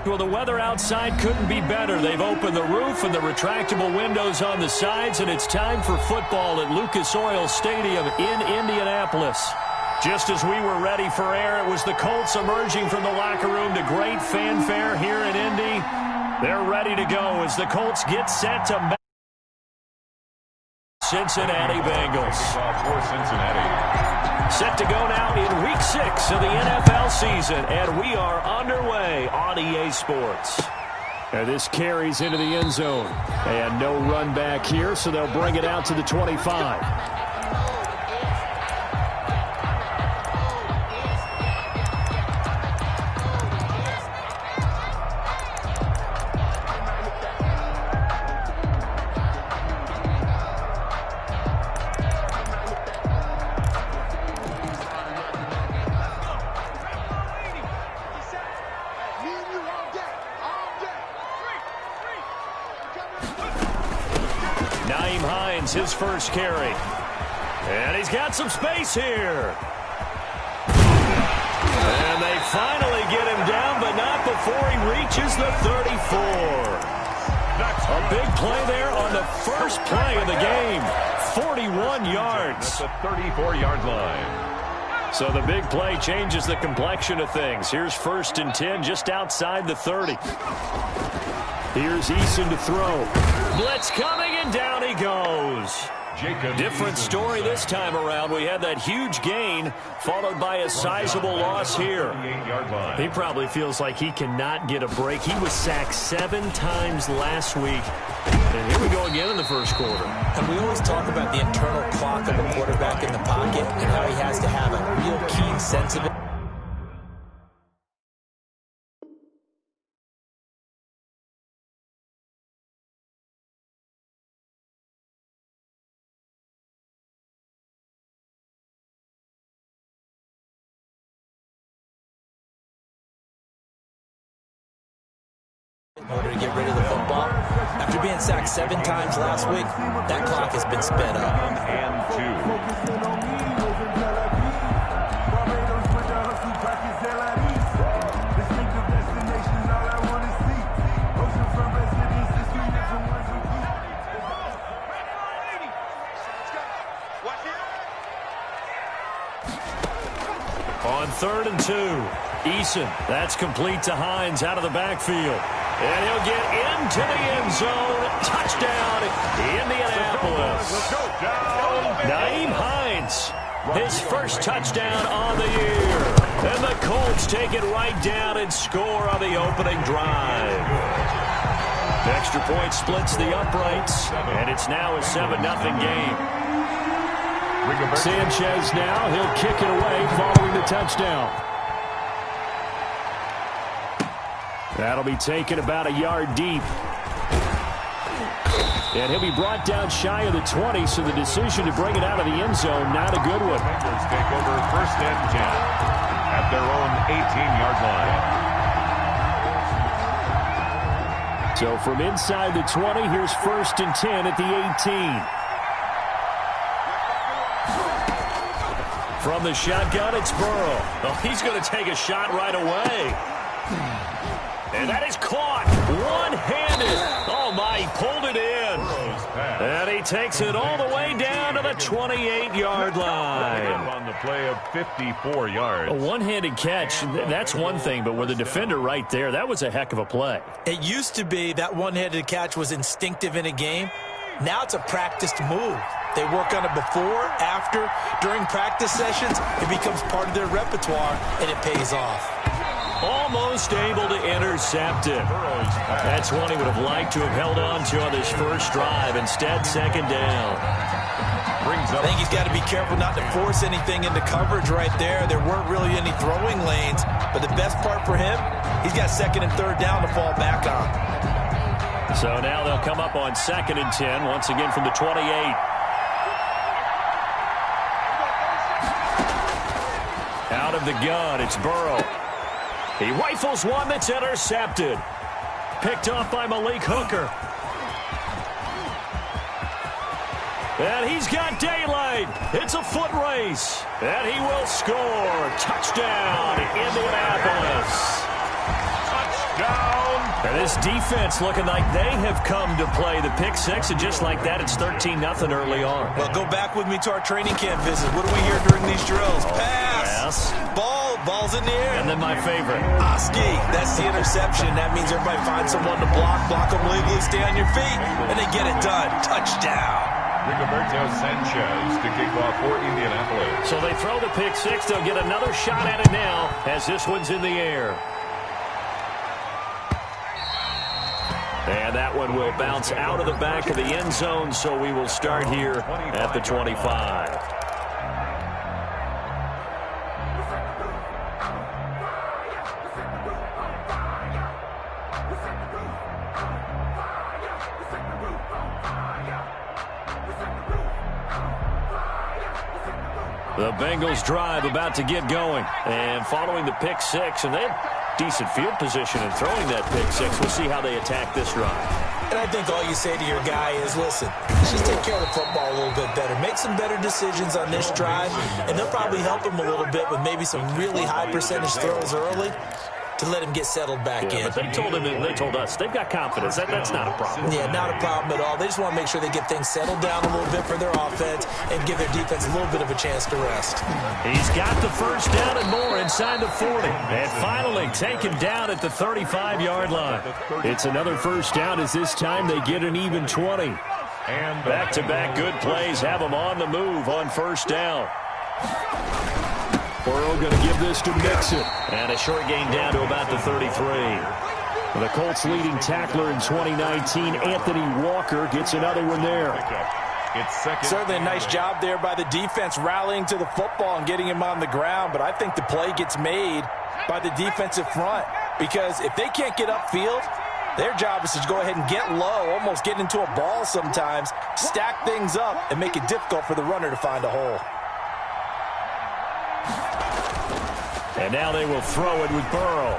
Well, the weather outside couldn't be better. They've opened the roof and the retractable windows on the sides, and it's time for football at Lucas Oil Stadium in Indianapolis. Just as we were ready for air, it was the Colts emerging from the locker room to great fanfare here in Indy. They're ready to go as the Colts get set to match Cincinnati Bengals. For Cincinnati. Set to go now in Week 6 of the NFL season, and we are underway on EA Sports. And this carries into the end zone. And no run back here, so they'll bring it out to the 25. His first carry. And he's got some space here. And they finally get him down, but not before he reaches the 34. A big play there on the first play of the game. 41 yards. That's the 34-yard line. So the big play changes the complexion of things. Here's 1st and 10 just outside the 30. Here's Eason to throw. Blitz coming, and down he goes. Different story this time around. We had that huge gain followed by a sizable loss here. He probably feels like he cannot get a break. He was sacked 7 times last week. And here we go again in the first quarter. And we always talk about the internal clock of a quarterback in the pocket and how he has to have a real keen sense of it. In order to get rid of the football. After being sacked 7 times last week, that clock has been sped up. And 2. On 3rd and 2, Eason. That's complete to Hines out of the backfield. And he'll get into the end zone. Touchdown, Indianapolis. Nyheim Hines, his first touchdown on the year. And the Colts take it right down and score on the opening drive. Extra point splits the uprights, and it's now a 7-0 game. Sanchez now, he'll kick it away following the touchdown. That'll be taken about a yard deep. And he'll be brought down shy of the 20, so the decision to bring it out of the end zone, not a good one. Bengals take over 1st and 10 at their own 18-yard line. So from inside the 20, here's 1st and 10 at the 18. From the shotgun, it's Burrow. Oh, he's going to take a shot right away. And that is caught one-handed. Oh, my, he pulled it in. And he takes it all the way down to the 28-yard line. On the play of 54 yards. A one-handed catch, that's one thing, but with a defender right there, that was a heck of a play. It used to be that one-handed catch was instinctive in a game. Now it's a practiced move. They work on it before, after, during practice sessions. It becomes part of their repertoire, and it pays off. Almost able to intercept it. That's one he would have liked to have held on to on this first drive. Instead, 2nd down. I think he's got to be careful not to force anything into coverage right there. There weren't really any throwing lanes, but the best part for him, he's got 2nd and 3rd down to fall back on. So now they'll come up on 2nd and 10, once again from the 28. Out of the gun, it's Burrow. He rifles one that's intercepted. Picked off by Malik Hooker. And he's got daylight. It's a foot race. And he will score. Touchdown, Indianapolis. Touchdown, defense looking like they have come to play. The pick six, and just like that, it's 13-0 early on. Well, go back with me to our training camp visit. What do we hear during these drills? Pass. Ball's in the air. And then my favorite. Oski, that's the interception. That means everybody finds someone to block them legally, stay on your feet, and they get it done. Touchdown. Rigoberto Sanchez to kick off for Indianapolis. So they throw the pick six. They'll get another shot at it now as this one's in the air. And that one will bounce out of the back of the end zone, so we will start here at the 25. The Bengals drive about to get going. And following the pick six, and they have decent field position in throwing that pick six. We'll see how they attack this drive. And I think all you say to your guy is, listen, let's just take care of the football a little bit better. Make some better decisions on this drive, and they'll probably help him a little bit with maybe some really high percentage throws early to let him get settled back in. But they told him, and they told us, they've got confidence. That's not a problem. Yeah, not a problem at all. They just want to make sure they get things settled down a little bit for their offense and give their defense a little bit of a chance to rest. He's got the first down and more inside the 40. And finally taken down at the 35-yard line. It's another first down as this time they get an even 20. And back-to-back good plays have them on the move on first down. Burrow going to give this to Mixon. And a short gain down to about the 33. The Colts leading tackler in 2019, Anthony Walker, gets another one there. Certainly a nice job there by the defense rallying to the football and getting him on the ground. But I think the play gets made by the defensive front. Because if they can't get upfield, their job is to go ahead and get low, almost get into a ball sometimes, stack things up, and make it difficult for the runner to find a hole. And now they will throw it with Burrow.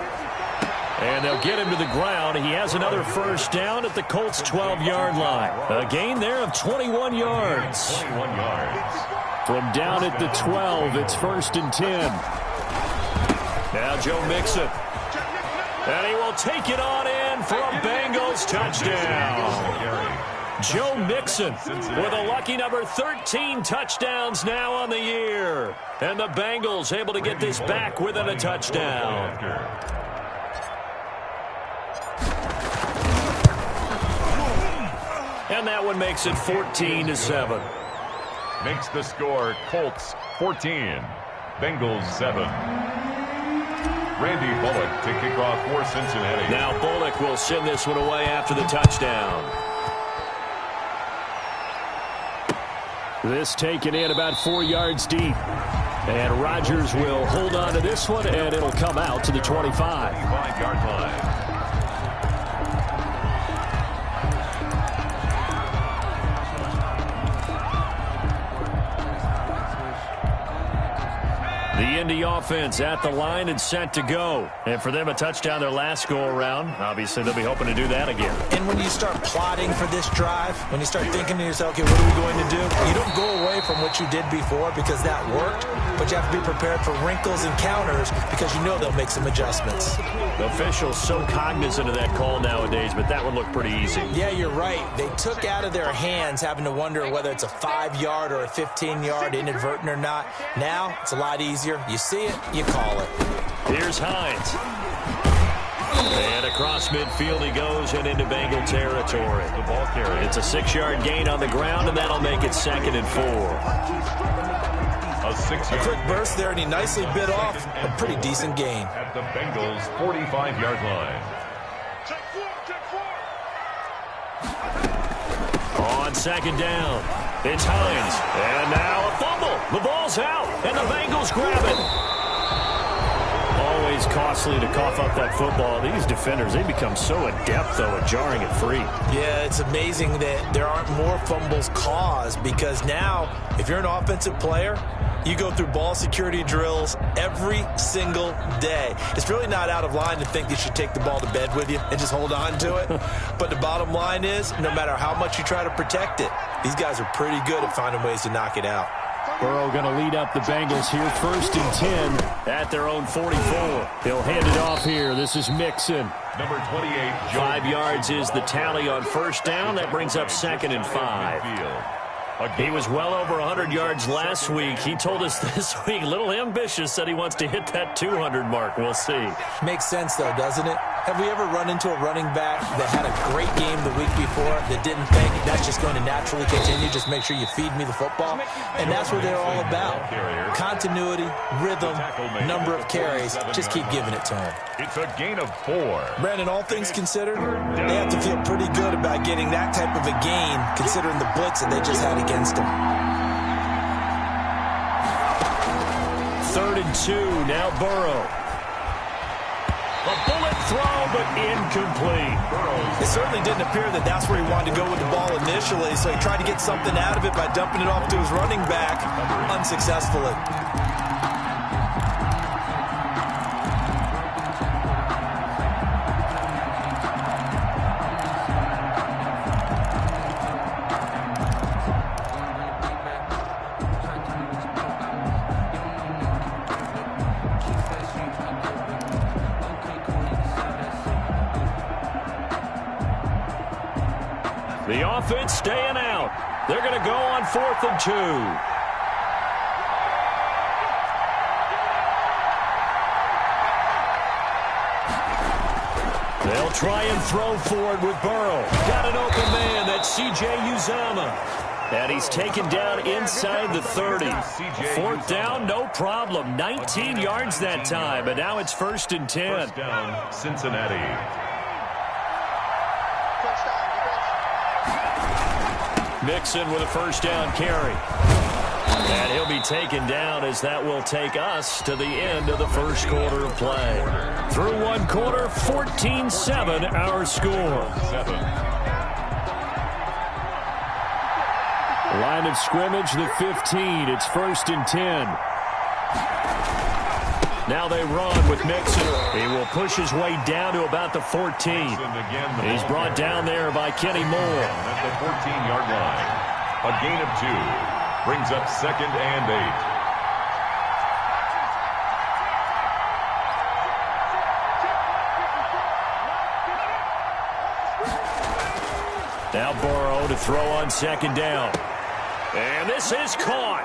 And they'll get him to the ground. He has another first down at the Colts' 12-yard line. A gain there of 21 yards. 21 yards. From down at the 12, it's 1st and 10. Now Joe Mixon. And he will take it on in for a Bengals touchdown. Joe Mixon with a lucky number 13 touchdowns now on the year. And the Bengals able to get this back within a touchdown. And that one makes it 14-7. Makes the score Colts 14, Bengals 7. Randy Bullock to kick off for Cincinnati. Now Bullock will send this one away after the touchdown. This taken in about 4 yards deep. And Rodgers will hold on to this one, and it'll come out to the 25. 25-yard line. The Indy offense at the line and set to go. And for them, a touchdown their last go-around. Obviously, they'll be hoping to do that again. And when you start plotting for this drive, when you start thinking to yourself, okay, what are we going to do? You don't go away from what you did before because that worked, but you have to be prepared for wrinkles and counters because you know they'll make some adjustments. The officials so cognizant of that call nowadays, but that one looked pretty easy. Yeah, you're right. They took out of their hands having to wonder whether it's a 5-yard or a 15-yard inadvertent or not. Now, it's a lot easier. You see it, you call it. Here's Hines. And across midfield he goes and into Bengal territory. The ball carrier. It's a 6-yard gain on the ground, and that'll make it 2nd and 4. A quick burst there, and he nicely bit off a pretty decent gain. At the Bengals' 45-yard line. On 2nd down, it's Hines. And now a fumble. The ball's out, and the Bengals grab it. Always costly to cough up that football. These defenders, they become so adept, though, at jarring it free. Yeah, it's amazing that there aren't more fumbles caused because now, if you're an offensive player, you go through ball security drills every single day. It's really not out of line to think you should take the ball to bed with you and just hold on to it. But the bottom line is, no matter how much you try to protect it, these guys are pretty good at finding ways to knock it out. Burrow going to lead up the Bengals here, 1st and 10 at their own 44. He'll hand it off here. This is Mixon. Number 28, 5 yards is the tally on 1st down. That brings up 2nd and 5. He was well over 100 yards last week. He told us this week, a little ambitious, said he wants to hit that 200 mark. We'll see. Makes sense, though, doesn't it? Have we ever run into a running back that had a great game the week before that didn't think that's just going to naturally continue? Just make sure you feed me the football. And that's what they're all about. Continuity, rhythm, number of carries. Just keep giving it to him. It's a gain of 4. Brandon, all things considered, they have to feel pretty good about getting that type of a gain considering the blitz that they just had against them. 3rd and 2, now Burrow. A bullet throw, but incomplete. It certainly didn't appear that that's where he wanted to go with the ball initially, so he tried to get something out of it by dumping it off to his running back unsuccessfully. The offense staying out. They're going to go on 4th and 2. They'll try and throw for it with Burrow. Got an open man. That's C.J. Uzomah. And he's taken down inside the 30. 4th down, no problem. 19 yards that time, and now it's 1st and 10. 1st down, Cincinnati. Mixon with a 1st down carry. And he'll be taken down as that will take us to the end of the 1st quarter of play. Through 1 quarter, 14-7 our score. Line of scrimmage, the 15. It's 1st and 10. Now they run with Mixon. He will push his way down to about the 14. He's brought down there by Kenny Moore. At the 14-yard line. A gain of 2. Brings up 2nd and 8. Now Burrow to throw on 2nd down. And this is caught.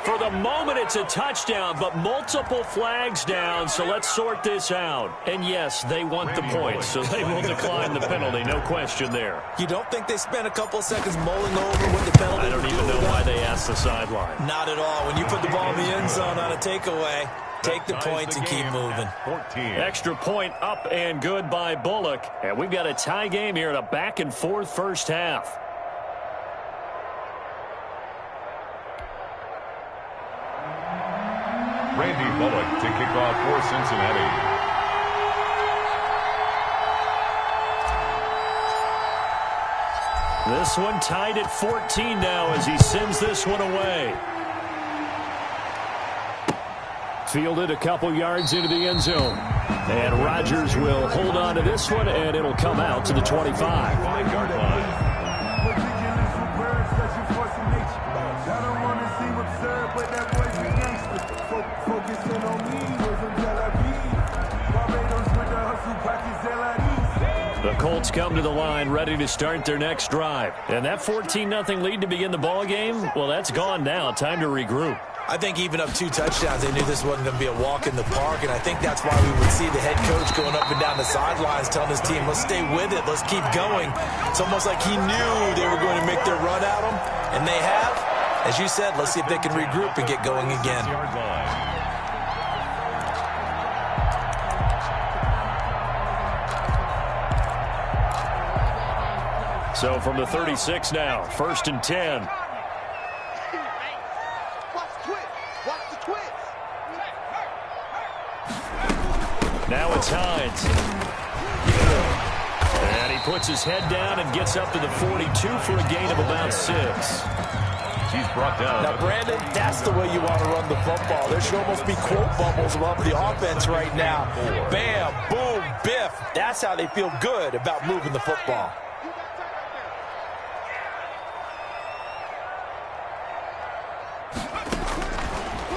For the moment, it's a touchdown, but multiple flags down, so let's sort this out. And yes, they want the points, so they will decline the penalty, no question there. You don't think they spent a couple of seconds mulling over what the penalty? I don't even know why they asked the sideline. Not at all. When you put the ball in the end zone on a takeaway, take the points and keep moving. 14. Extra point up and good by Bullock. And we've got a tie game here in a back-and-forth 1st half. Randy Bullock to kick off for Cincinnati. This one tied at 14 now as he sends this one away. Fielded a couple yards into the end zone. And Rodgers will hold on to this one, and it'll come out to the 25. 5-yard line. The Colts come to the line ready to start their next drive. And that 14-0 lead to begin the ball game, well, that's gone now. Time to regroup. I think even up 2 touchdowns, they knew this wasn't going to be a walk in the park, and I think that's why we would see the head coach going up and down the sidelines telling his team, let's stay with it, let's keep going. It's almost like he knew they were going to make their run at him, and they have. As you said, let's see if they can regroup and get going again. So from the 36 now, 1st and 10. Now it's Hines. And he puts his head down and gets up to the 42 for a gain of about 6. He's brought down. Now, Brandon, that's the way you want to run the football. There should almost be quote bubbles above the offense right now. Bam, boom, biff. That's how they feel good about moving the football.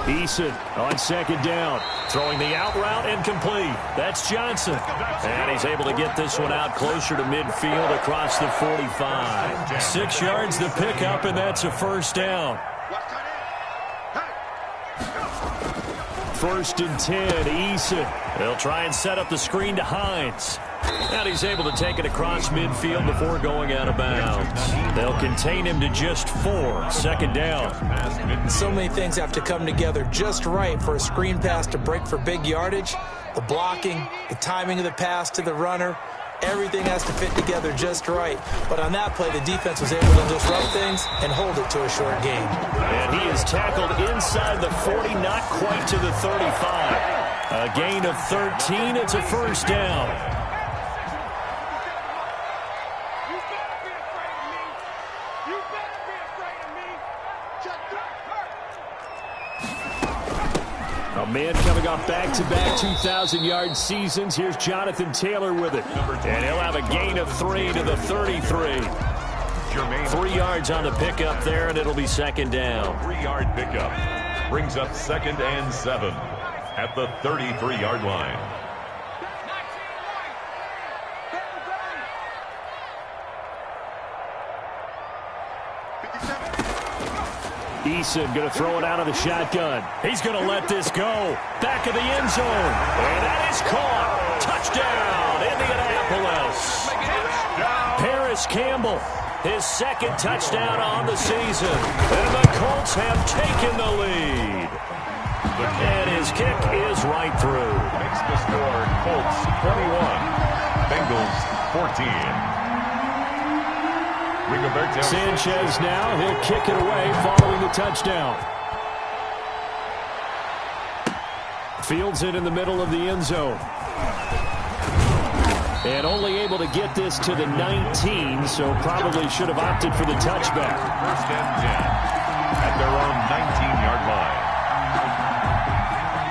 Eason on second down. Throwing the out route and complete. That's Johnson. And he's able to get this one out closer to midfield across the 45. 6 yards the pickup, and that's a first down. 1st and 10, Eason. They'll try and set up the screen to Hines. And he's able to take it across midfield before going out of bounds. They'll contain him to just 4. 2nd down. So many things have to come together just right for a screen pass to break for big yardage. The blocking, the timing of the pass to the runner, everything has to fit together just right. But on that play, the defense was able to disrupt things and hold it to a short gain. And he is tackled inside the 40, not quite to the 35. A gain of 13. It's a first down. A man coming off back-to-back 2,000-yard seasons. Here's Jonathan Taylor with it. And he'll have a gain of 3 to the 33. 3 yards on the pickup there, and it'll be 2nd down. 3-yard pickup. Brings up 2nd and 7 at the 33-yard line. Eason going to throw it out of the shotgun. He's going to let this go. Back of the end zone. And that is caught. Touchdown, Indianapolis. Paris Campbell, his 2nd touchdown on the season. And the Colts have taken the lead. And his kick is right through. Makes the score Colts 21, Bengals 14. Sanchez now, he'll kick it away following the touchdown. Fields it in the middle of the end zone. And only able to get this to the 19, so probably should have opted for the touchback. 1st and 10 at their own 19-yard line.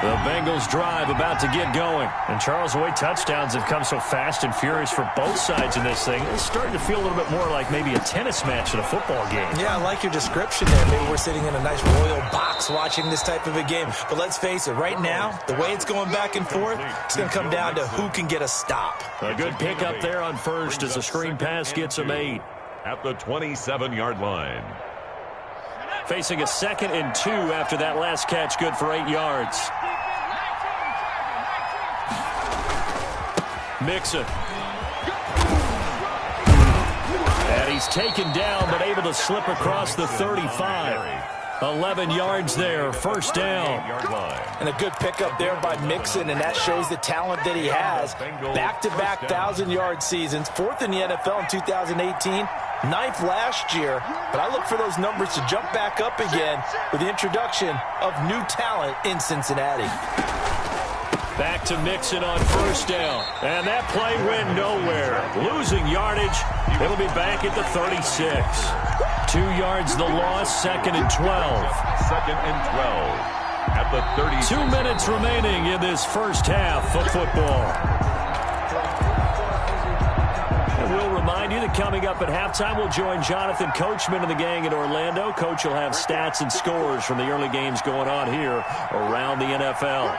The Bengals drive about to get going. And Charles, the way touchdowns have come so fast and furious for both sides in this thing, it's starting to feel a little bit more like maybe a tennis match in a football game. Yeah, I like your description there. Maybe we're sitting in a nice royal box watching this type of a game. But let's face it, right now, the way it's going back and forth, it's going to come down to who can get a stop. A good pickup there on first as the screen pass gets him 8. At the 27-yard line. Facing a 2nd and 2 after that last catch, good for 8 yards. Mixon. And he's taken down, but able to slip across the 35. 11 yards there, 1st down. And a good pickup there by Mixon, and that shows the talent that he has. Back-to-back 1,000-yard seasons, 4th in the NFL in 2018, 9th last year. But I look for those numbers to jump back up again with the introduction of new talent in Cincinnati. Back to Mixon on 1st down. And that play went nowhere. Losing yardage. It'll be back at the 36. 2 yards the loss, 2nd and 12. 2nd and 12 at the 30. 2 minutes remaining in this first half of football. And we'll remind you that coming up at halftime, we'll join Jonathan Coachman and the gang in Orlando. Coach will have stats and scores from the early games going on here around the NFL.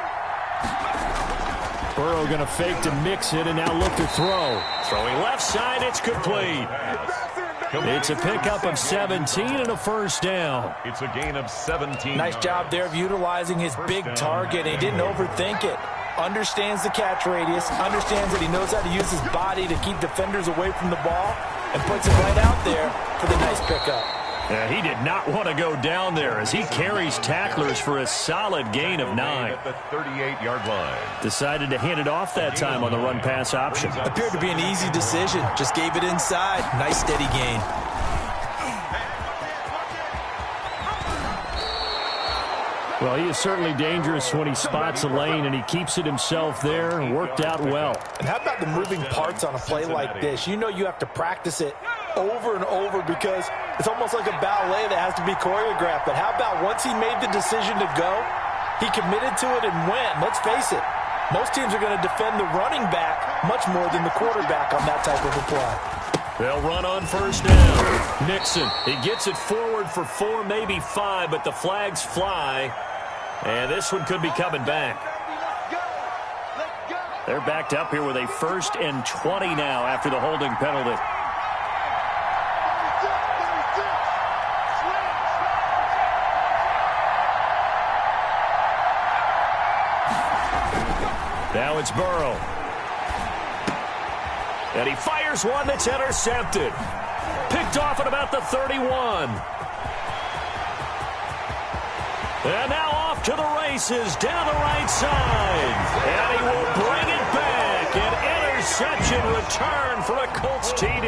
Burrow going to fake to Mixon and now look to throw. Throwing left side, it's complete. It's a pickup of 17 and a 1st down. It's a gain of 17. Nice job there of utilizing his big target. He didn't overthink it. Understands the catch radius. Understands that he knows how to use his body to keep defenders away from the ball. And puts it right out there for the nice pickup. Yeah, he did not want to go down there as he carries tacklers for a solid gain of 9. At the 38-yard line. Decided to hand it off that time on the run-pass option. Appeared to be an easy decision. Just gave it inside. Nice steady gain. Well, he is certainly dangerous when he spots a lane, and he keeps it himself there. Worked out well. And how about the moving parts on a play like this? You know you have to practice it over and over because it's almost like a ballet that has to be choreographed. But how about once he made the decision to go, he committed to it and went. Let's face it, most teams are going to defend the running back much more than the quarterback on that type of a play. They'll run on 1st down. Mixon, he gets it forward for 4, maybe 5, but the flags fly. And this one could be coming back. They're backed up here with a 1st and 20 now after the holding penalty. Now it's Burrow. And he fires one that's intercepted. Picked off at about the 31. And now off to the races down the right side. And he will bring it back. An interception return for a Colts TD.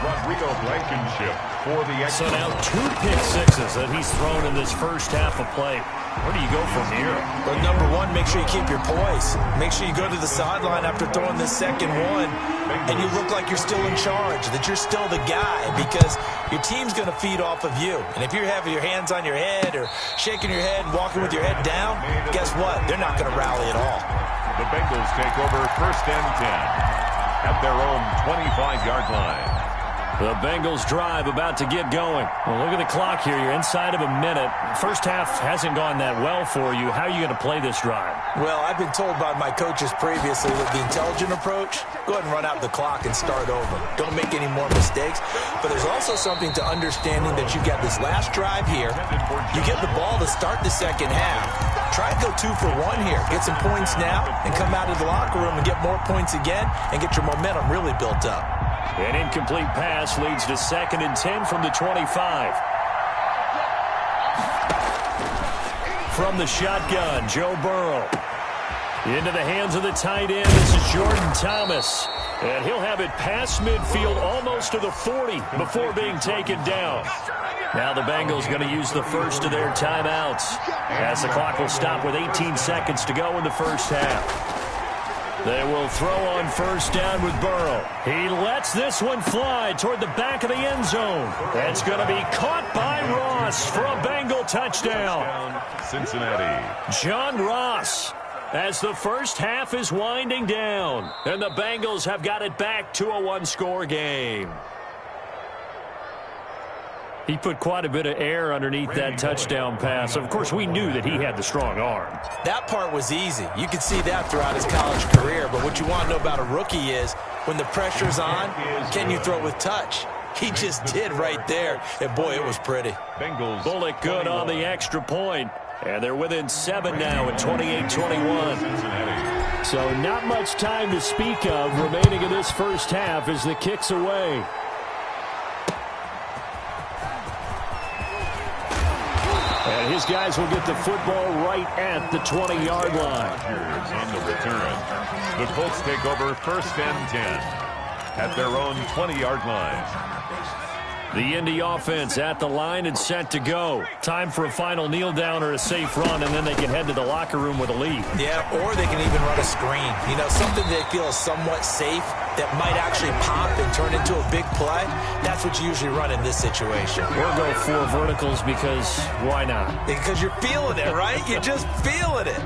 Rodrigo Blankenship for the extra. So now 2 pick sixes that he's thrown in this first half of play. Where do you go from here? Well, number one, make sure you keep your poise. Make sure you go to the sideline after throwing this second one, and you look like you're still in charge, that you're still the guy, because your team's going to feed off of you. And if you're having your hands on your head or shaking your head and walking with your head down, guess what? They're not going to rally at all. The Bengals take over 1st and 10 at their own 25-yard line. The Bengals drive about to get going. Well, look at the clock here. You're inside of a minute. First half hasn't gone that well for you. How are you going to play this drive? Well, I've been told by my coaches previously that the intelligent approach, go ahead and run out the clock and start over. Don't make any more mistakes. But there's also something to understanding that you got this last drive here. You get the ball to start the second half. Try and go 2 for 1 here. Get some points now and come out of the locker room and get more points again and get your momentum really built up. An incomplete pass leads to 2nd and 10 from the 25. From the shotgun, Joe Burrow. Into the hands of the tight end. This is Jordan Thomas. And he'll have it past midfield almost to the 40 before being taken down. Now the Bengals going to use the first of their timeouts as the clock will stop with 18 seconds to go in the first half. They will throw on 1st down with Burrow. He lets this one fly toward the back of the end zone. That's going to be caught by Ross for a Bengal touchdown. Cincinnati. John Ross, as the first half is winding down. And the Bengals have got it back to a 1-score game. He put quite a bit of air underneath that touchdown pass. Of course, we knew that he had the strong arm. That part was easy. You could see that throughout his college career. But what you want to know about a rookie is when the pressure's on, can you throw with touch? He just did right there. And, boy, it was pretty. Bengals. Bullock good on the extra point. And they're within 7 now at 28-21. So not much time to speak of remaining in this first half as the kick's away. And his guys will get the football right at the 20-yard line. On the return, the Colts take over 1st and 10 at their own 20-yard line. The Indy offense at the line and set to go. Time for a final kneel down or a safe run, and then they can head to the locker room with a lead. Yeah, or they can even run a screen. You know, something they feel is somewhat safe that might actually pop and turn into a big play. That's what you usually run in this situation. Or go 4 verticals because why not? Because you're feeling it, right? You're just feeling it.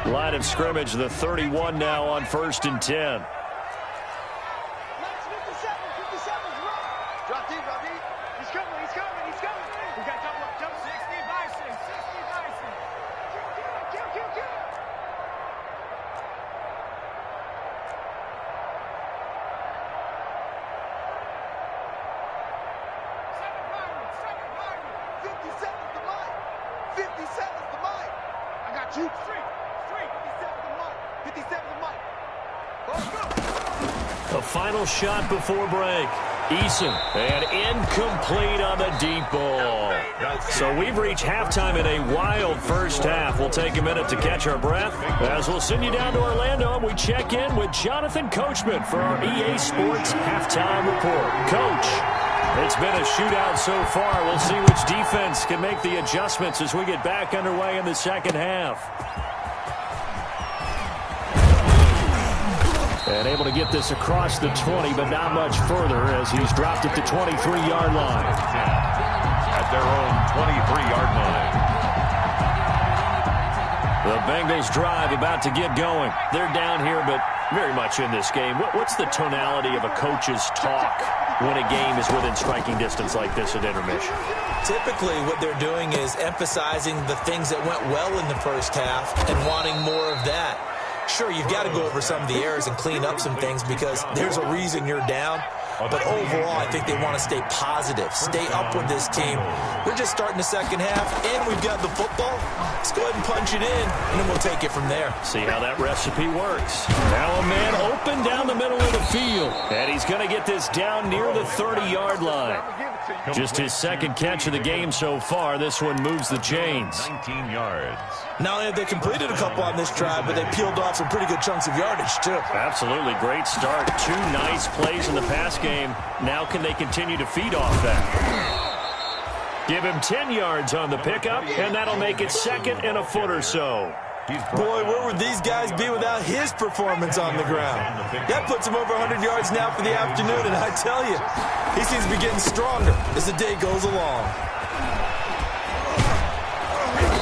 Line of scrimmage, the 31 now on 1st and 10. A final shot before break. Eason, and incomplete on the deep ball. So we've reached halftime in a wild first half. We'll take a minute to catch our breath as we'll send you down to Orlando and we check in with Jonathan Coachman for our EA Sports Halftime Report. Coach, it's been a shootout so far. We'll see which defense can make the adjustments as we get back underway in the second half. And able to get this across the 20, but not much further as he's dropped it to 23-yard line. At their own 23-yard line. The Bengals drive about to get going. They're down here, but very much in this game. What's the tonality of a coach's talk when a game is within striking distance like this at intermission? Typically, what they're doing is emphasizing the things that went well in the first half and wanting more of that. Sure, you've got to go over some of the errors and clean up some things because there's a reason you're down. But overall, I think they want to stay positive, stay up with this team. We're just starting the second half, and we've got the football. Let's go ahead and punch it in, and then we'll take it from there. See how that recipe works. Now a man open down the middle of the field, and he's going to get this down near the 30-yard line. Just his second catch of the game so far. This one moves the chains. 19 yards. Not only have they completed a couple on this drive, but they peeled off some pretty good chunks of yardage, too. Absolutely great start. 2 nice plays in the pass game. Now can they continue to feed off that? Give him 10 yards on the pickup, and that'll make it 2nd and a foot or so. Boy, where would these guys be without his performance on the ground? That puts him over 100 yards now for the afternoon, and I tell you, he seems to be getting stronger as the day goes along.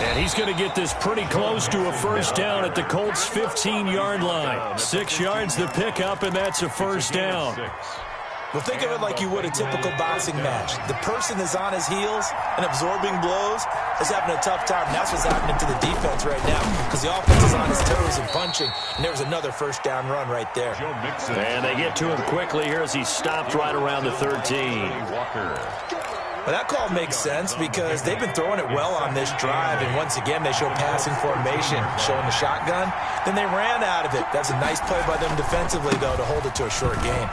And he's going to get this pretty close to a first down at the Colts' 15-yard line. 6 yards the pickup, and that's a first down. Well, think of it like you would a typical boxing match. The person is on his heels and absorbing blows is having a tough time. And that's what's happening to the defense right now because the offense is on his toes and punching. And there was another first down run right there. And they get to him quickly here as he stopped right around the 13. Well, that call makes sense because they've been throwing it well on this drive, and once again they show passing formation, showing the shotgun. Then they ran out of it. That's a nice play by them defensively, though, to hold it to a short gain.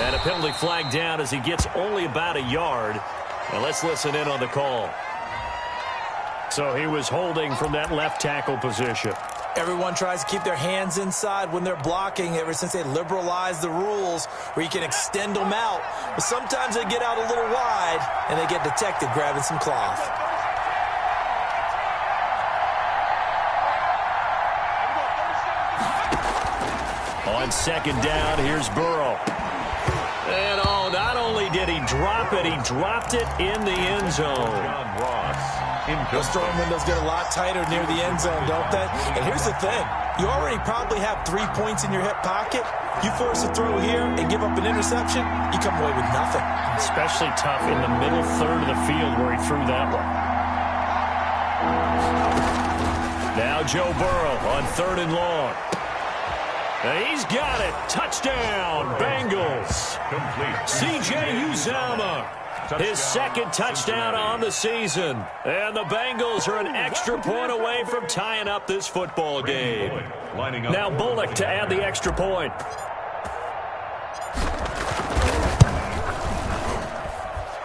And a penalty flag down as he gets only about a yard. And let's listen in on the call. So he was holding from that left tackle position. Everyone tries to keep their hands inside when they're blocking ever since they liberalized the rules where you can extend them out. But sometimes they get out a little wide and they get detected grabbing some cloth. On second down, here's Burrow. And not only did he drop it, he dropped it in the end zone. Those throwing windows get a lot tighter near the end zone, don't they? And here's the thing. You already probably have 3 points in your hip pocket. You force a throw here and give up an interception, you come away with nothing. Especially tough in the middle third of the field where he threw that one. Now Joe Burrow on 3rd and long. And he's got it. Touchdown, Bengals. Complete. C.J. Uzomah. His second touchdown on the season. And the Bengals are an extra point away from tying up this football game. Now Bullock to add the extra point.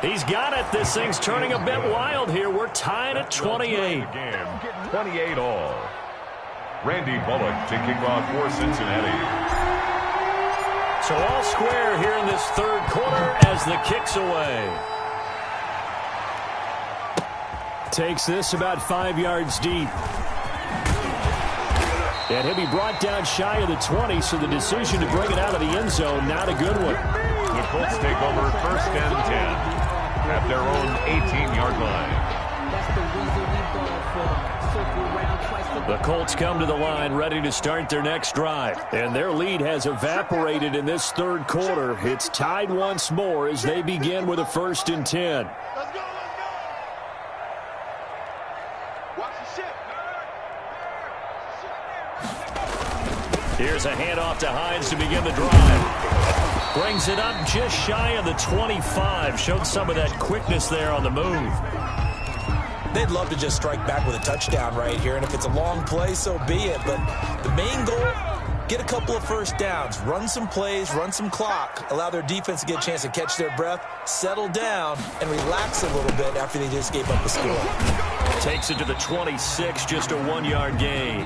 He's got it. This thing's turning a bit wild here. We're tied at 28. 28 all. Randy Bullock to kick off for Cincinnati. So all square here in this third quarter as the kick's away. Takes this about 5 yards deep. And he'll be brought down shy of the 20, so the decision to bring it out of the end zone, not a good one. The Colts take over 1st and 10 at their own 18-yard line. The Colts come to the line ready to start their next drive. And their lead has evaporated in this third quarter. It's tied once more as they begin with a 1st and 10. Here's a handoff to Hines to begin the drive. Brings it up just shy of the 25. Showed some of that quickness there on the move. They'd love to just strike back with a touchdown right here, and if it's a long play, so be it. But the main goal, get a couple of first downs, run some plays, run some clock, allow their defense to get a chance to catch their breath, settle down, and relax a little bit after they just gave up the score. Takes it to the 26, just a 1-yard gain.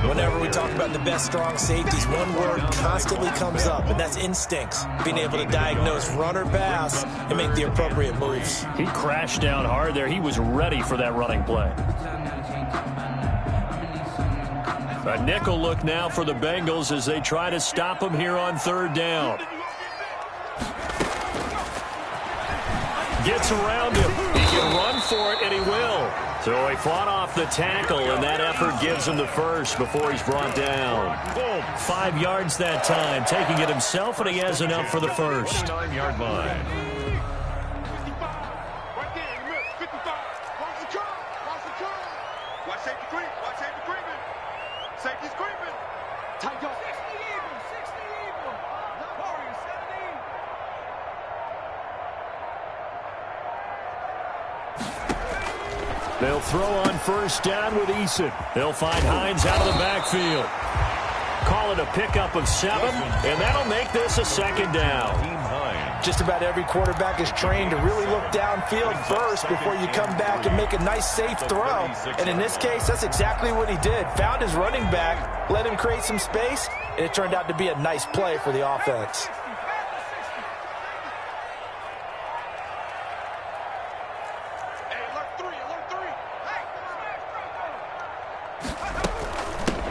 Whenever we talk about the best strong safeties, one word constantly comes up, and that's instincts. Being able to diagnose run or pass and make the appropriate moves. He crashed down hard there. He was ready for that running play. A nickel look now for the Bengals as they try to stop him here on 3rd down. Gets around him. He can run for it, and he will. So he fought off the tackle, and that effort gives him the first before he's brought down. 5 yards that time, taking it himself, and he has enough for the first. 9-yard line. They'll throw on first down with Eason. They'll find Hines out of the backfield. Call it a pickup of 7, and that'll make this a second down. Just about every quarterback is trained to really look downfield first before you come back and make a nice, safe throw. And in this case, that's exactly what he did. Found his running back, let him create some space, and it turned out to be a nice play for the offense.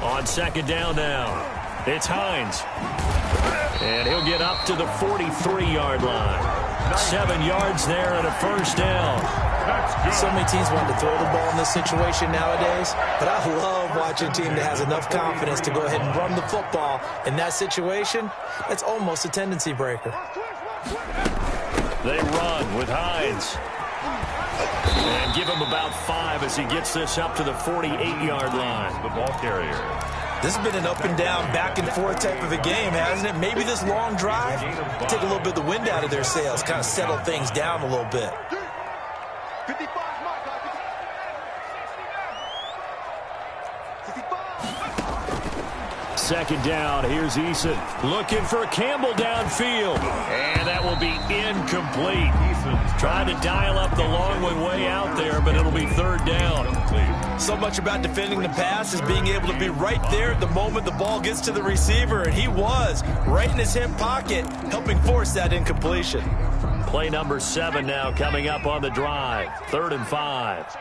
On second down now, it's Hines. And he'll get up to the 43-yard line. 7 yards there and a first down. So many teams want to throw the ball in this situation nowadays, but I love watching a team that has enough confidence to go ahead and run the football. In that situation, that's almost a tendency breaker. They run with Hines. And give him about 5 as he gets this up to the 48-yard line. The ball carrier. This has been an up-and-down, back-and-forth type of a game, hasn't it? Maybe this long drive take a little bit of the wind out of their sails, kind of settle things down a little bit. Second down, here's Eason. Looking for Campbell downfield. And that will be incomplete. Trying to dial up the long way out there, but it'll be third down. So much about defending the pass is being able to be right there at the moment the ball gets to the receiver, and he was right in his hip pocket, helping force that incompletion. Play number 7 now coming up on the drive. 3rd and 5.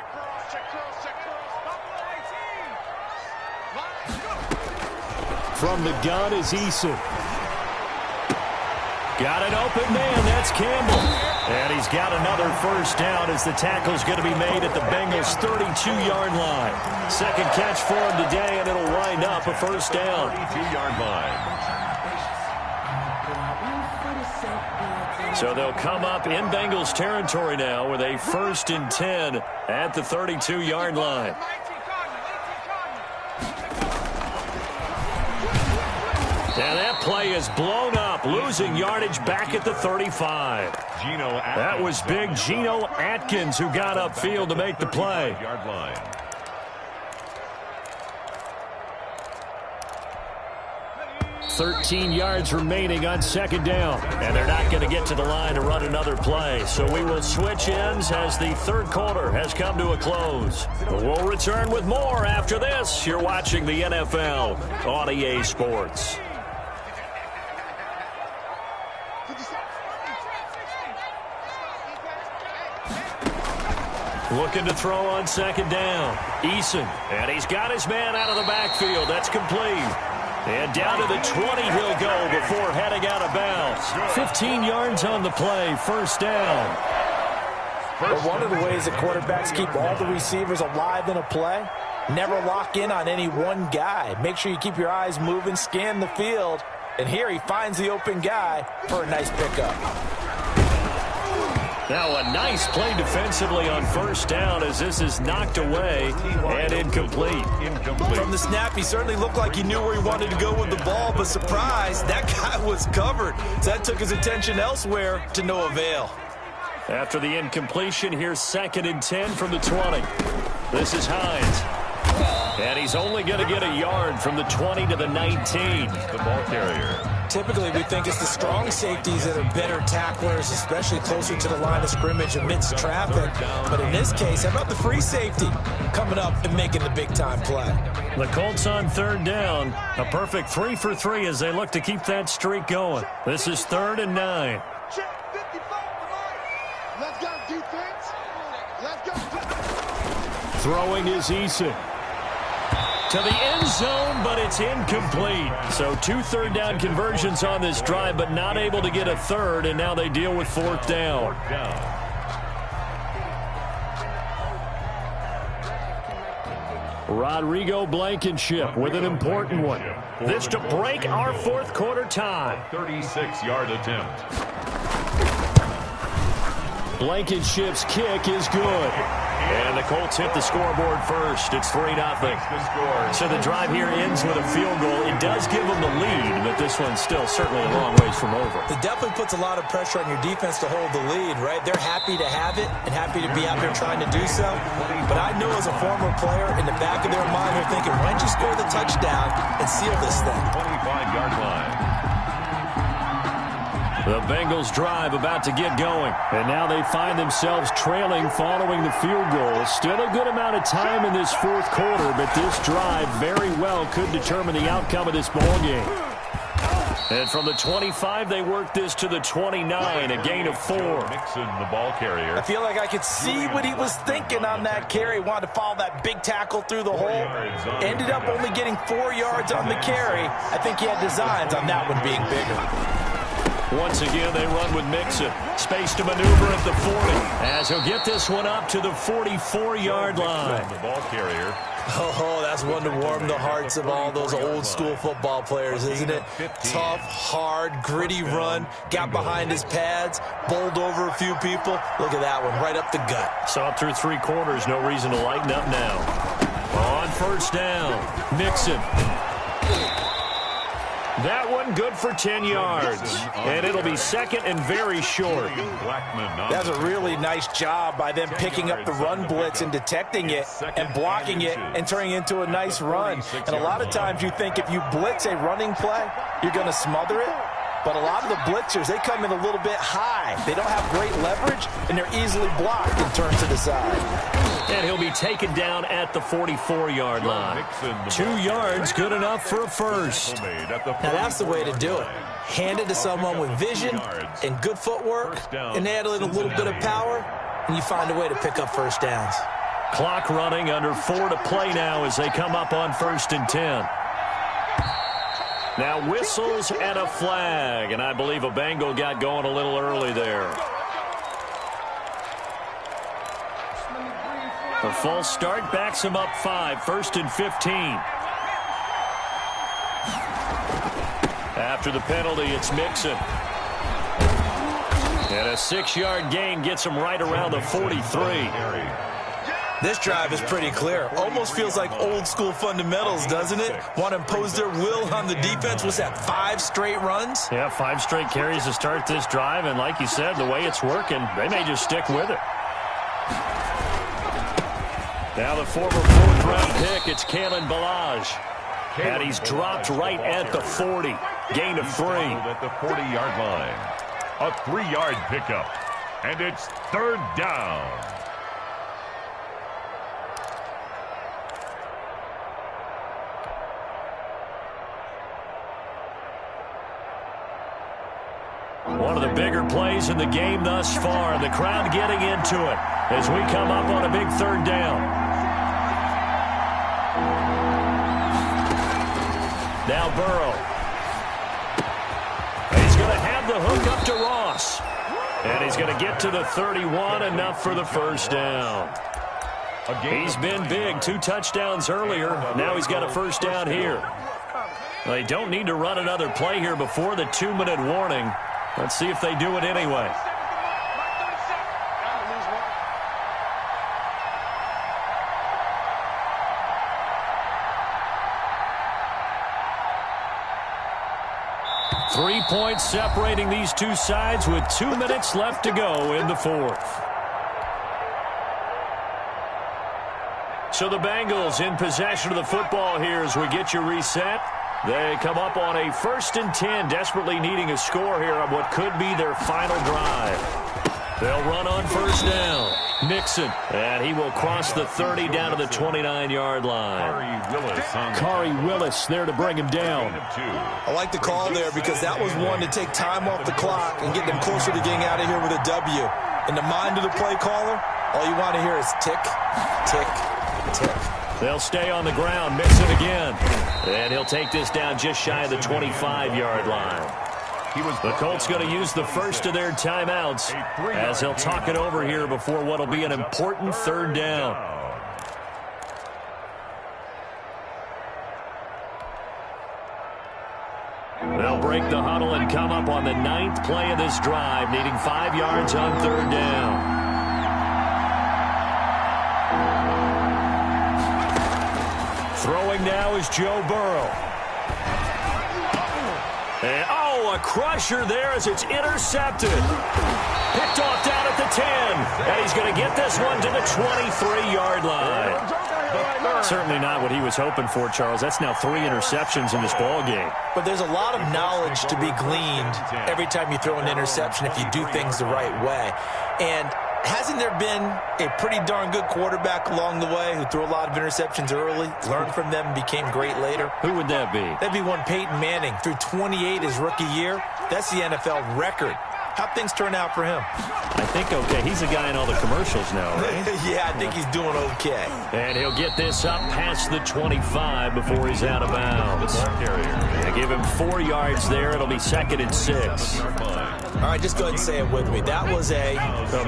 From the gun is Eason. Got an open man, that's Campbell. And he's got another first down as the tackle's going to be made at the Bengals' 32-yard line. Second catch for him today, and it'll wind up a first down. 32-yard line. So they'll come up in Bengals territory now with a 1st and 10 at the 32-yard line. And that play is blown up, losing yardage back at the 35. That was big Geno Atkins who got upfield to make the play. 13 yards remaining on second down. And they're not going to get to the line to run another play. So we will switch ends as the third quarter has come to a close. We'll return with more after this. You're watching the NFL on EA Sports. Looking to throw on second down. Eason, and he's got his man out of the backfield. That's complete. And down to the 20 he'll go before heading out of bounds. 15 yards on the play, first down. Well, one of the ways that quarterbacks keep all the receivers alive in a play, never lock in on any one guy. Make sure you keep your eyes moving, scan the field. And here he finds the open guy for a nice pickup. Now a nice play defensively on first down as this is knocked away and incomplete. From the snap, he certainly looked like he knew where he wanted to go with the ball, but surprise, that guy was covered. So that took his attention elsewhere to no avail. After the incompletion, here's 2nd and 10 from the 20. This is Hines. And he's only going to get a yard from the 20 to the 19. The ball carrier. Typically, we think it's the strong safeties that are better tacklers, especially closer to the line of scrimmage amidst traffic. But in this case, how about the free safety coming up and making the big-time play? The Colts on third down. A perfect 3 for 3 as they look to keep that streak going. This is 3rd and 9. Let's go, defense. Let's go. Throwing is Eason. To the end zone, but it's incomplete. So 2 third down conversions on this drive, but not able to get a third, and now they deal with 4th down. Rodrigo Blankenship with an important one. This to break our fourth quarter tie. 36-yard attempt. Blankenship's kick is good. And the Colts hit the scoreboard first. It's 3-0. So the drive here ends with a field goal. It does give them the lead, but this one's still certainly a long ways from over. It definitely puts a lot of pressure on your defense to hold the lead, right? They're happy to have it and happy to be out there trying to do so. But I know as a former player, in the back of their mind, they're thinking, why don't you score the touchdown and seal this thing? 25-yard line. The Bengals drive about to get going. And now they find themselves trailing following the field goal. Still a good amount of time in this fourth quarter, but this drive very well could determine the outcome of this ball game. And from the 25, they work this to the 29, a gain of 4. Mixon, the ball carrier. I feel like I could see what he was thinking on that carry. Wanted to follow that big tackle through the hole. Ended up only getting 4 yards on the carry. I think he had designs on that one being bigger. Once again, they run with Mixon. Space to maneuver at the 40. As he'll get this one up to the 44-yard line. The ball carrier. Oh, that's one to warm the hearts of all those old-school football players, isn't it? Tough, hard, gritty run. Got behind his pads, bowled over a few people. Look at that one, right up the gut. Saw it through 3 quarters. No reason to lighten up now. On first down, Mixon. That one good for 10 yards. And it'll be second and very short. That's a really nice job by them picking up the run blitz and detecting it and blocking it and turning it into a nice run. And a lot of times you think if you blitz a running play, you're going to smother it. But a lot of the blitzers, they come in a little bit high. They don't have great leverage, and they're easily blocked and turned to the side. And he'll be taken down at the 44-yard line. 2 yards, good enough for a first. Now that's the way to do it. Hand it to someone with vision and good footwork, and add in a little bit of power, and you find a way to pick up first downs. Clock running, under 4 to play now as they come up on 1st and 10. Now whistles and a flag, and I believe a Bengal got going a little early there. The false start backs him up 5, 1st and 15. After the penalty, it's Mixon. And a 6-yard gain gets him right around the 43. This drive is pretty clear. Almost feels like old-school fundamentals, doesn't it? Want to impose their will on the defense. Was that 5 straight runs? Yeah, 5 straight carries to start this drive. And like you said, the way it's working, they may just stick with it. Now the former 4th-round pick, it's Kalen Ballage. And he's dropped right at the 40. Gain of 3. At the 40-yard line. A 3-yard pickup. And it's 3rd down. One of the bigger plays in the game thus far. The crowd getting into it as we come up on a big 3rd down. Now Burrow. He's going to have the hook up to Ross. And he's going to get to the 31, enough for the first down. He's been big, 2 touchdowns earlier. Now he's got a first down here. They don't need to run another play here before the 2-minute warning. Let's see if they do it anyway. Three points separating these two sides with 2 minutes left to go in the 4th. So the Bengals in possession of the football here as we get you reset. They come up on a 1st and 10, desperately needing a score here on what could be their final drive. They'll run on first down. Mixon, and he will cross the 30 down to the 29-yard line. Khari Willis there to bring him down. I like the call there because that was one to take time off the clock and get them closer to getting out of here with a W. In the mind of the play caller, all you want to hear is tick, tick, tick. They'll stay on the ground, Mixon again. And he'll take this down just shy of the 25-yard line. The Colts going to use the first of their timeouts as they'll talk it over here before what will be an important 3rd down. They'll break the huddle and come up on the 9th play of this drive, needing 5 yards on 3rd down. Throwing now is Joe Burrow. And, a crusher there as it's intercepted. Picked off down at the 10. And he's going to get this one to the 23-yard line. Certainly not what he was hoping for, Charles. That's now 3 interceptions in this ball game. But there's a lot of knowledge to be gleaned every time you throw an interception if you do things the right way. And hasn't there been a pretty darn good quarterback along the way who threw a lot of interceptions early, learned from them, and became great later? Who would that be? That'd be one Peyton Manning. Threw 28 his rookie year. That's the NFL record. How'd things turn out for him? I think okay. He's a guy in all the commercials now, right? Yeah, I think he's doing okay. And he'll get this up past the 25 before he's out of bounds. They give him 4 yards there. It'll be 2nd and 6. All right, just go ahead and say it with me. That was a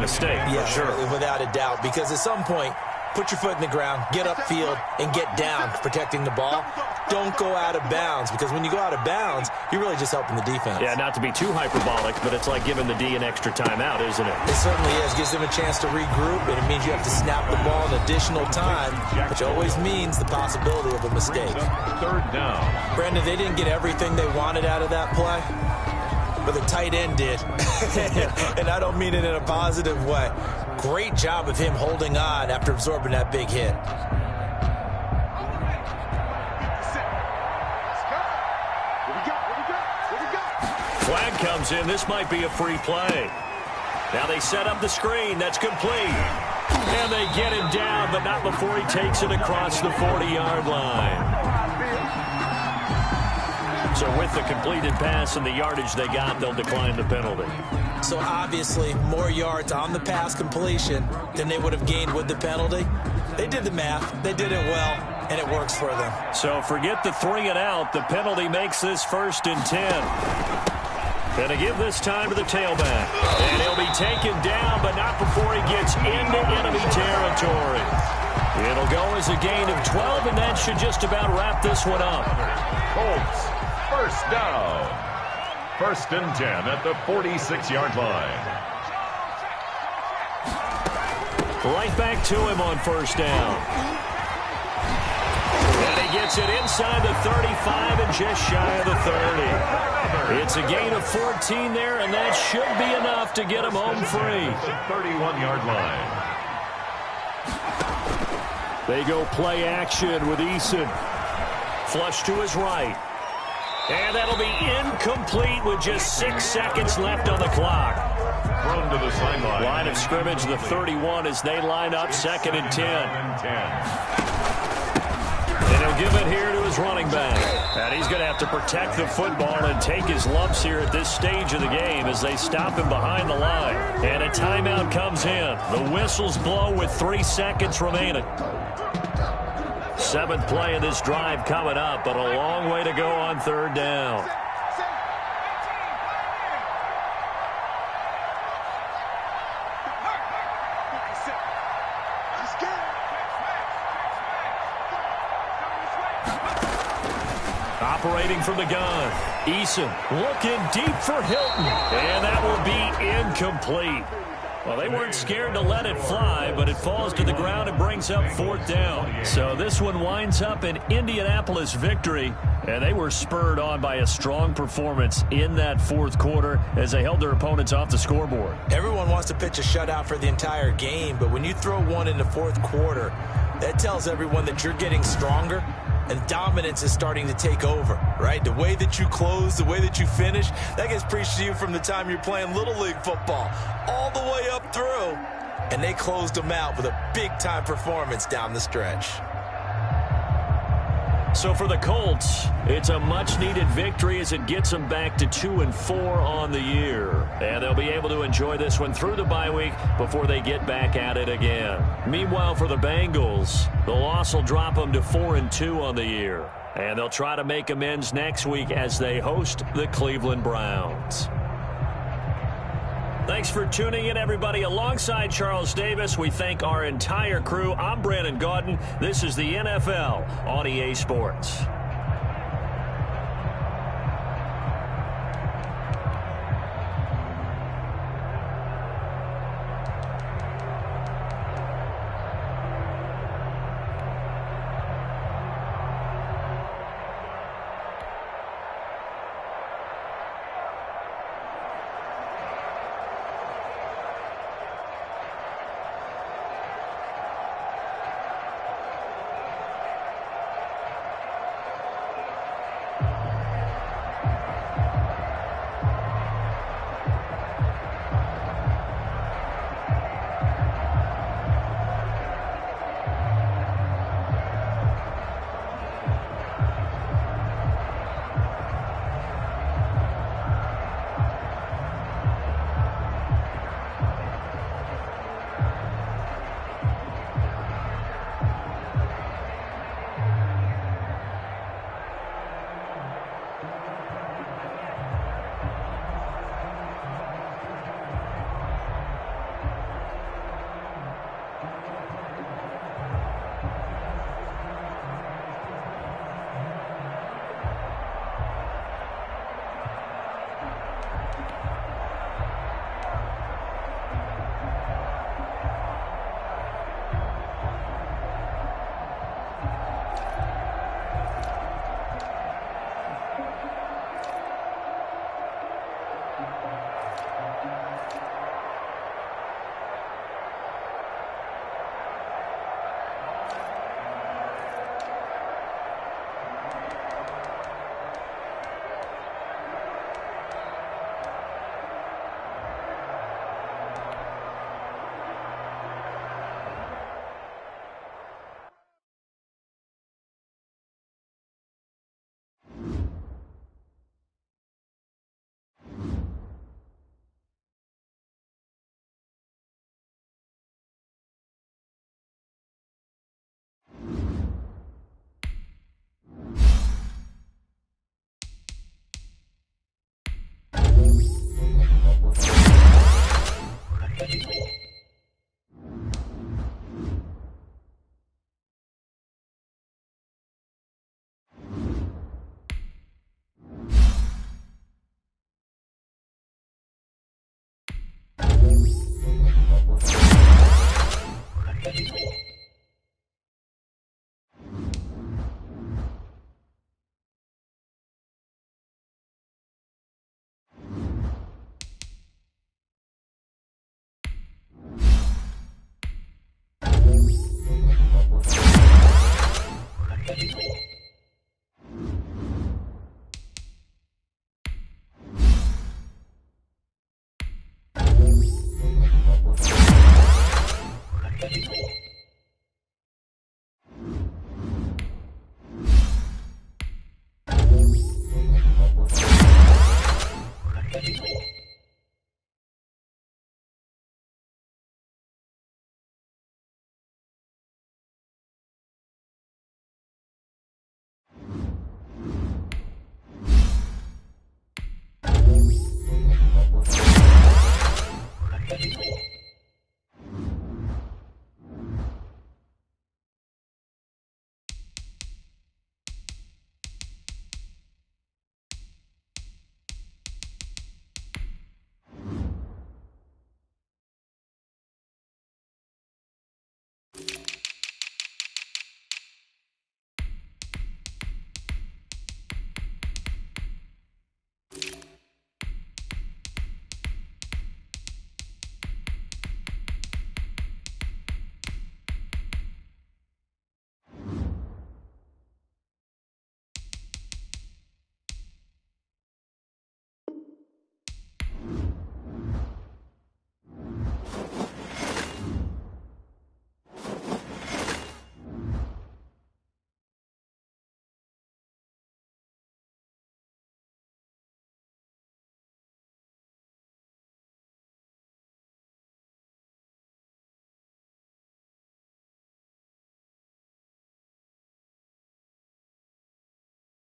mistake, yeah, for sure. Without a doubt, because at some point, put your foot in the ground, get upfield, and get down protecting the ball. Don't go out of bounds, because when you go out of bounds, you're really just helping the defense. Yeah, not to be too hyperbolic, but it's like giving the D an extra timeout, isn't it? It certainly is. Gives them a chance to regroup, and it means you have to snap the ball an additional time, which always means the possibility of a mistake. 3rd down. Brandon, they didn't get everything they wanted out of that play, but the tight end did. And I don't mean it in a positive way. Great job of him holding on after absorbing that big hit. Flag comes in. This might be a free play. Now they set up the screen. That's complete. And they get him down, but not before he takes it across the 40-yard line. So with the completed pass and the yardage they got, they'll decline the penalty. So obviously more yards on the pass completion than they would have gained with the penalty. They did the math. They did it well, and it works for them. So forget the 3 and out. The penalty makes this 1st and 10. Gonna give this time to the tailback. And he'll be taken down, but not before he gets into enemy territory. It'll go as a gain of 12, and that should just about wrap this one up. Colts, 1st down. 1st and 10 at the 46-yard line. Right back to him on 1st down. And he gets it inside the 35 and just shy of the 30. It's a gain of 14 there, and that should be enough to get him home free. 31-yard line. They go play action with Eason. Flush to his right. And that'll be incomplete with just 6 seconds left on the clock. Thrown to the sideline. Line of scrimmage, the 31, as they line up 2nd and 10. And he'll give it here to his running back. And he's going to have to protect the football and take his lumps here at this stage of the game as they stop him behind the line. And a timeout comes in. The whistles blow with 3 seconds remaining. 7th play of this drive coming up, but a long way to go on 3rd down. Operating from the gun, Eason looking deep for Hilton, and that will be incomplete. Well, they weren't scared to let it fly, but it falls to the ground and brings up 4th down. So this one winds up an Indianapolis victory, and they were spurred on by a strong performance in that 4th quarter as they held their opponents off the scoreboard. Everyone wants to pitch a shutout for the entire game, but when you throw one in the 4th quarter, that tells everyone that you're getting stronger. And dominance is starting to take over, right? The way that you close, the way that you finish, that gets preached to you from the time you're playing Little League football all the way up through. And they closed them out with a big-time performance down the stretch. So for the Colts, it's a much-needed victory as it gets them back to 2-4 on the year. And they'll be able to enjoy this one through the bye week before they get back at it again. Meanwhile, for the Bengals, the loss will drop them to 4-2 on the year. And they'll try to make amends next week as they host the Cleveland Browns. Thanks for tuning in, everybody. Alongside Charles Davis, we thank our entire crew. I'm Brandon Gaudin. This is the NFL on EA Sports.